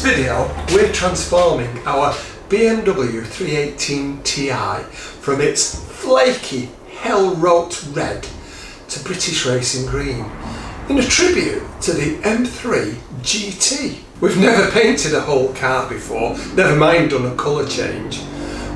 video, we're transforming our BMW 318 Ti from its flaky Helrot red to British racing green in a tribute to the M3 GT. We've never painted a whole car before, never mind done a colour change.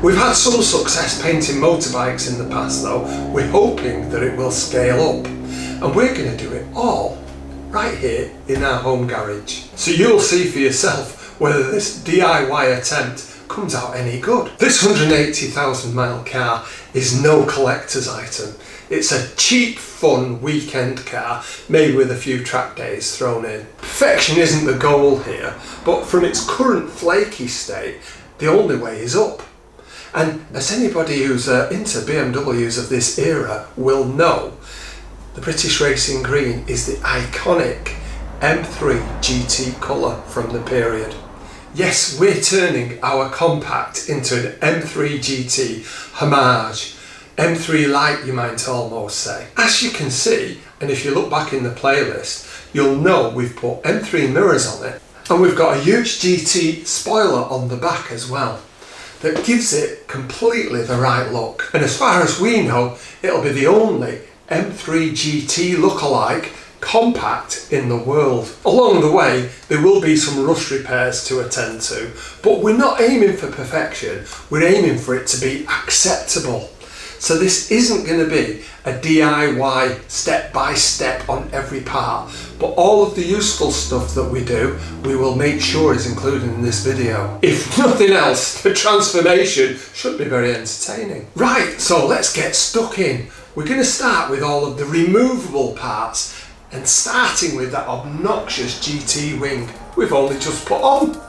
We've had some success painting motorbikes in the past though. We're hoping that it will scale up, and we're going to do it all right here in our home garage. So you'll see for yourself whether this DIY attempt comes out any good. This 180,000 mile car is no collector's item. It's a cheap, fun weekend car made with a few track days thrown in. Perfection isn't the goal here, but from its current flaky state, the only way is up. And as anybody who's into BMWs of this era will know, the British Racing Green is the iconic M3 GT colour from the period. Yes, we're turning our compact into an M3 GT homage. M3 Light, you might almost say. As you can see, and if you look back in the playlist, you'll know we've put M3 mirrors on it, and we've got a huge GT spoiler on the back as well that gives it completely the right look. And as far as we know, it'll be the only M3 GT lookalike compact in the world. Along the way, there will be some rust repairs to attend to, but we're not aiming for perfection, we're aiming for it to be acceptable. So this isn't going to be a DIY step by step on every part, but all of the useful stuff that we do, we will make sure is included in this video. If nothing else, the transformation should be very entertaining. Right, so let's get stuck in. We're going to start with all of the removable parts, and starting with that obnoxious GT wing we've only just put on.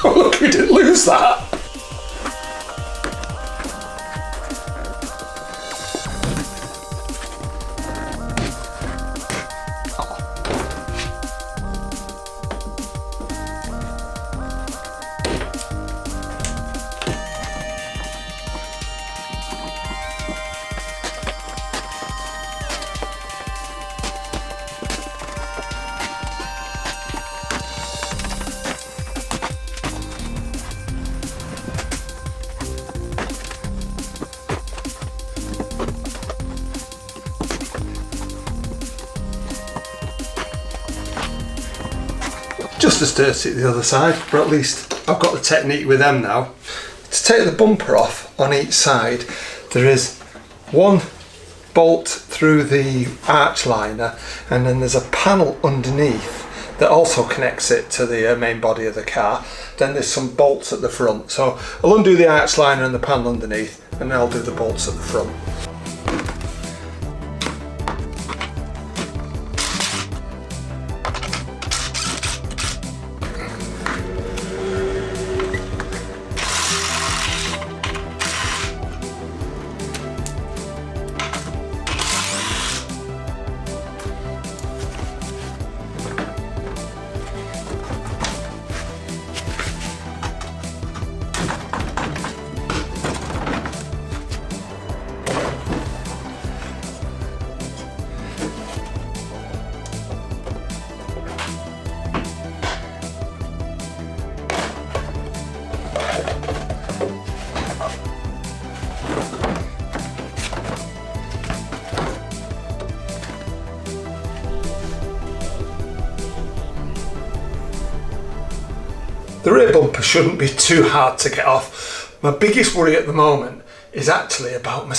Oh look, we didn't lose that! Just as dirty at the other side, but at least I've got the technique with them now. To take the bumper off on each side, there is one bolt through the arch liner, and then there's a panel underneath that also connects it to the main body of the car. Then there's some bolts at the front, so I'll undo the arch liner and the panel underneath, and then I'll do the bolts at the front. The rear bumper shouldn't be too hard to get off. My biggest worry at the moment is actually about my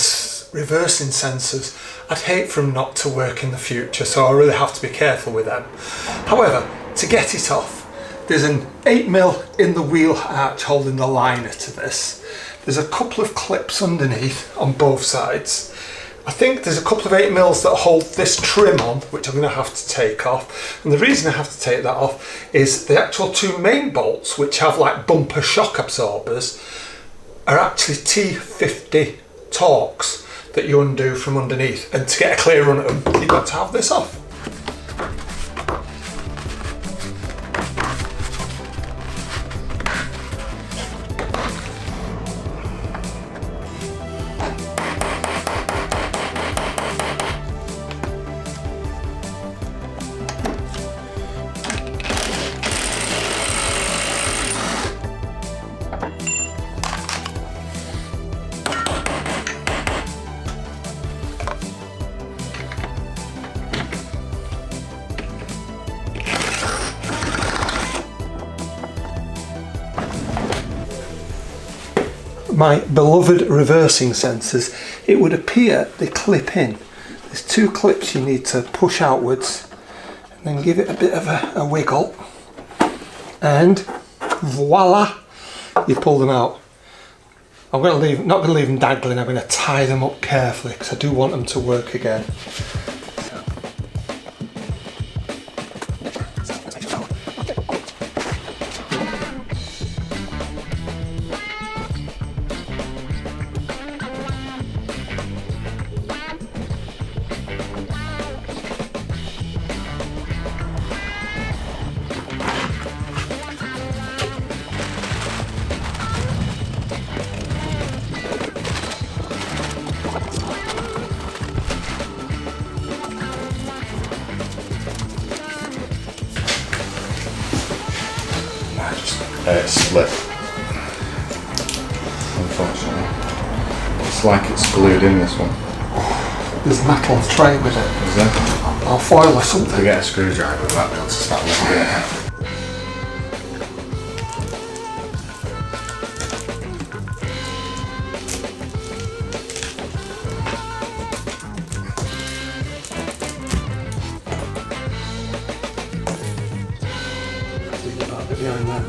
reversing sensors. I'd hate for them not to work in the future, so I really have to be careful with them. However, to get it off, there's an 8mm in the wheel arch holding the liner to this. There's a couple of clips underneath on both sides. I think there's a couple of 8mm that hold this trim on, which I'm going to have to take off. And the reason I have to take that off is the actual two main bolts, which have like bumper shock absorbers, are actually T50 Torx that you undo from underneath. And to get a clear run at them, you've got to have this off. My beloved reversing sensors, it would appear they clip in. There's two clips you need to push outwards and then give it a bit of a wiggle, and voila, you pull them out. I'm not going to leave them dangling. I'm going to tie them up carefully because I do want them to work again. Split, unfortunately. It's like it's glued in, this one. There's metal tray with it. Is there? I'll foil or something. To get a screwdriver with that, to start lifting it out. Behind that.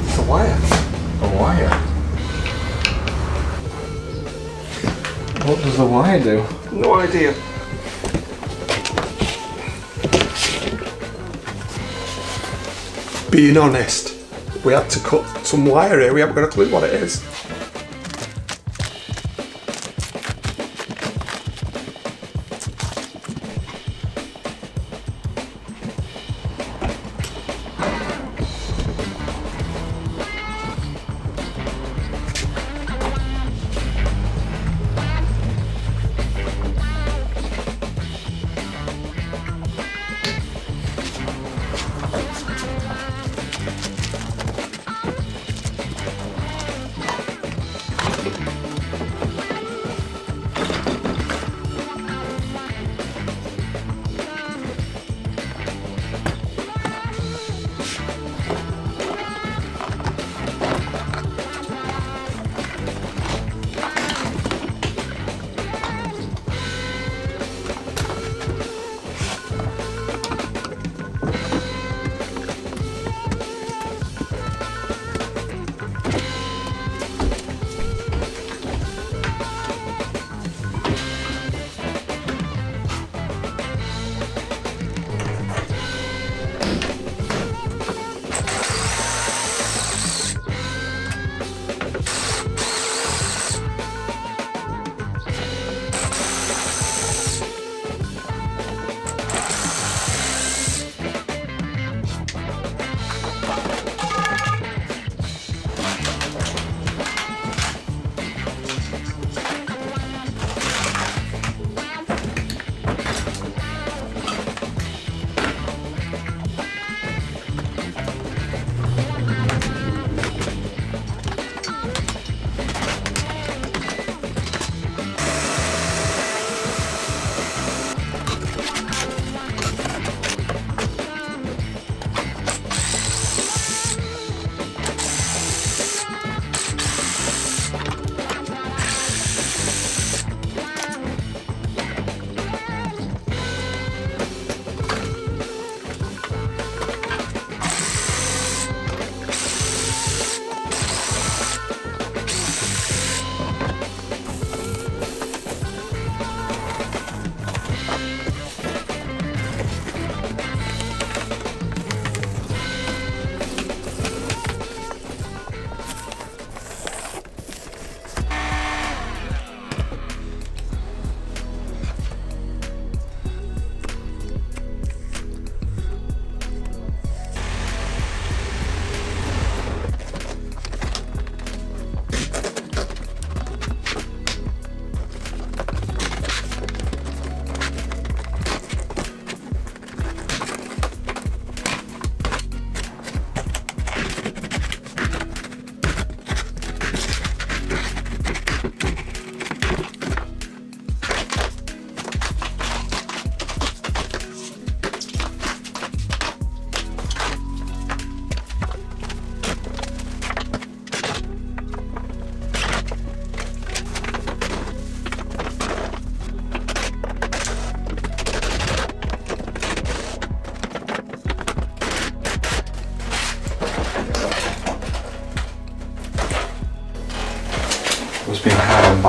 It's a wire. A wire? What does the wire do? No idea. Being honest, we had to cut some wire here, we haven't got a clue what it is.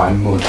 find mud.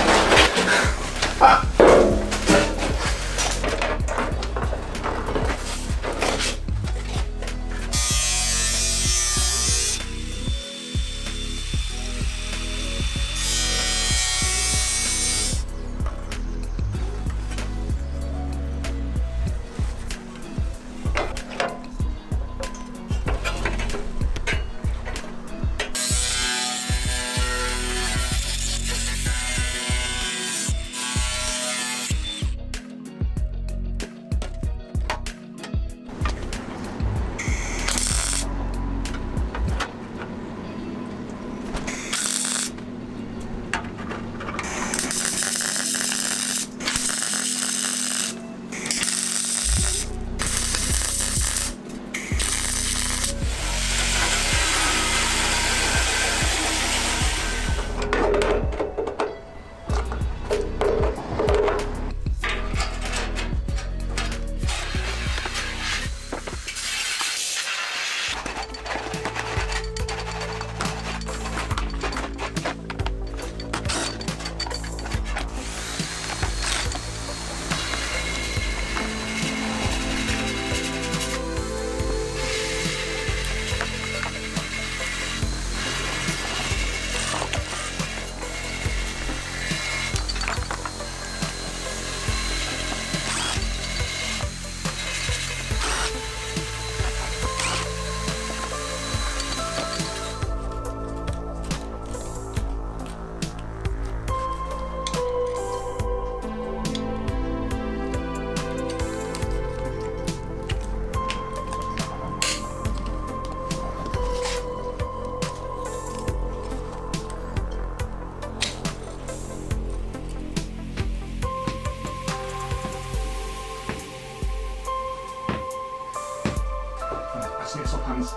Hands.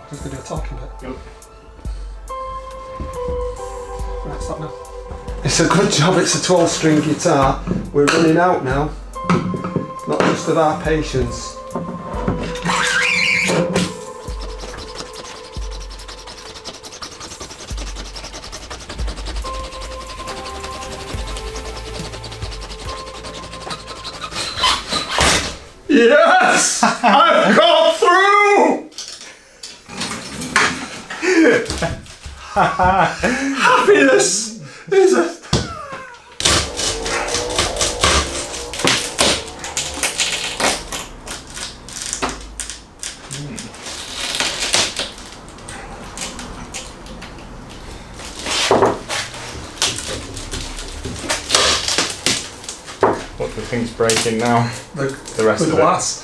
Just gonna do a talking bit. Yep. Right, stop now. It's a good job it's a 12-string guitar. We're running out now. Not just of our patience. Yes! I've got through! Happiness is a... What the thing's breaking now? The rest of the glass.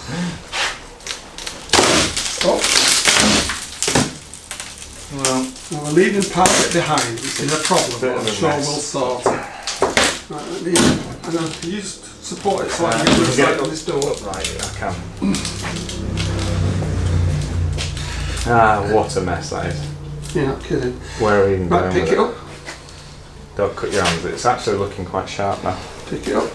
Stop. Well, we're leaving part of it behind, which is a problem, but I'm sure we'll sort it. Right, let me, and then can you just support it so I can get the side on this door? Right, I can. Ah, what a mess that is. You're not kidding. Where are we even going? Right, pick it up. Don't cut your hands, it's actually looking quite sharp now. Pick it up.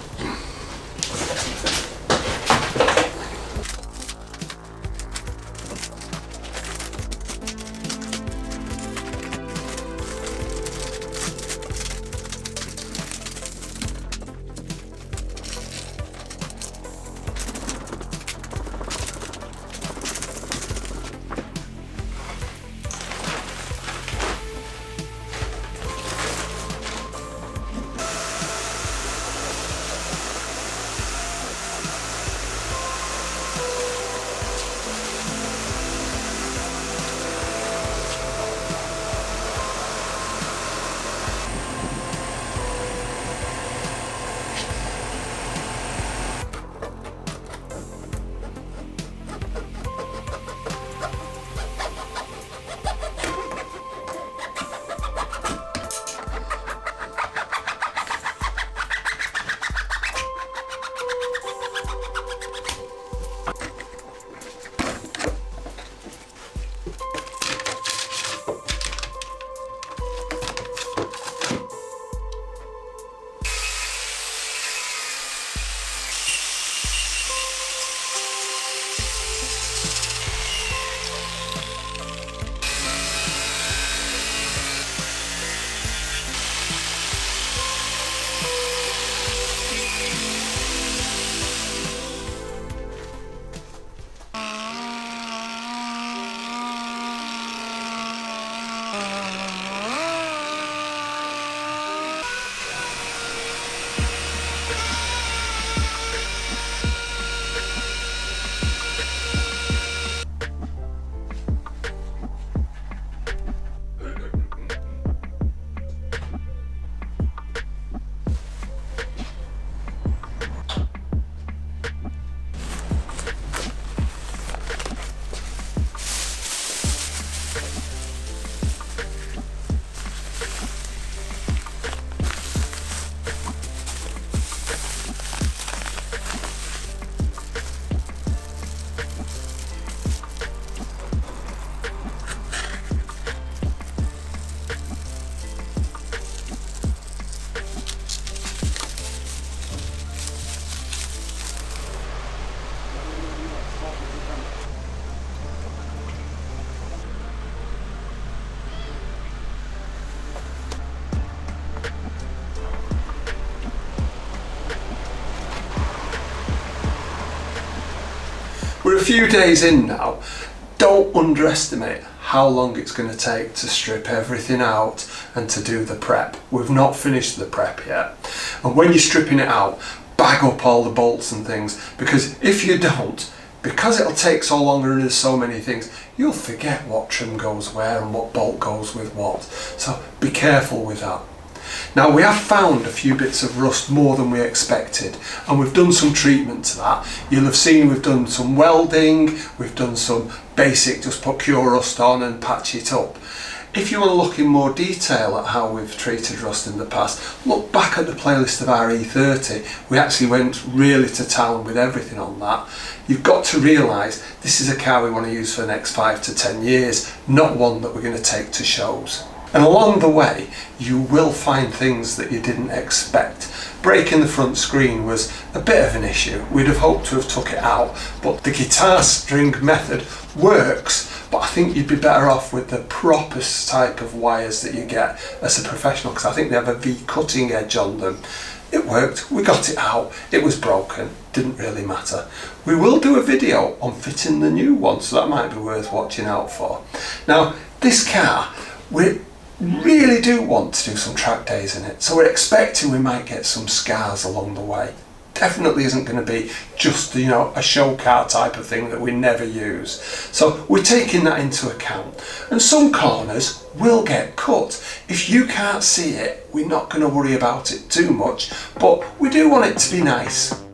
We're a few days in now. Don't underestimate how long it's going to take to strip everything out and to do the prep. We've not finished the prep yet. And when you're stripping it out, bag up all the bolts and things, because if you don't, because it'll take so long and there's so many things, you'll forget what trim goes where and what bolt goes with what. So be careful with that. Now, we have found a few bits of rust more than we expected, and we've done some treatment to that. You'll have seen we've done some welding, we've done some basic, just put cure rust on and patch it up. If you want to look in more detail at how we've treated rust in the past, look back at the playlist of our E30. We actually went really to town with everything on that. You've got to realise this is a car we want to use for the next 5 to 10 years, not one that we're going to take to shows. And along the way, you will find things that you didn't expect. Breaking the front screen was a bit of an issue. We'd have hoped to have took it out, but the guitar string method works, but I think you'd be better off with the proper type of wires that you get as a professional, because I think they have a V cutting edge on them. It worked, we got it out, it was broken, didn't really matter. We will do a video on fitting the new one, so that might be worth watching out for. Now, this car, we really do want to do some track days in it, so we're expecting we might get some scars along the way. Definitely isn't going to be just, you know, a show car type of thing that we never use. So we're taking that into account. And some corners will get cut. If you can't see it, we're not going to worry about it too much, but we do want it to be nice.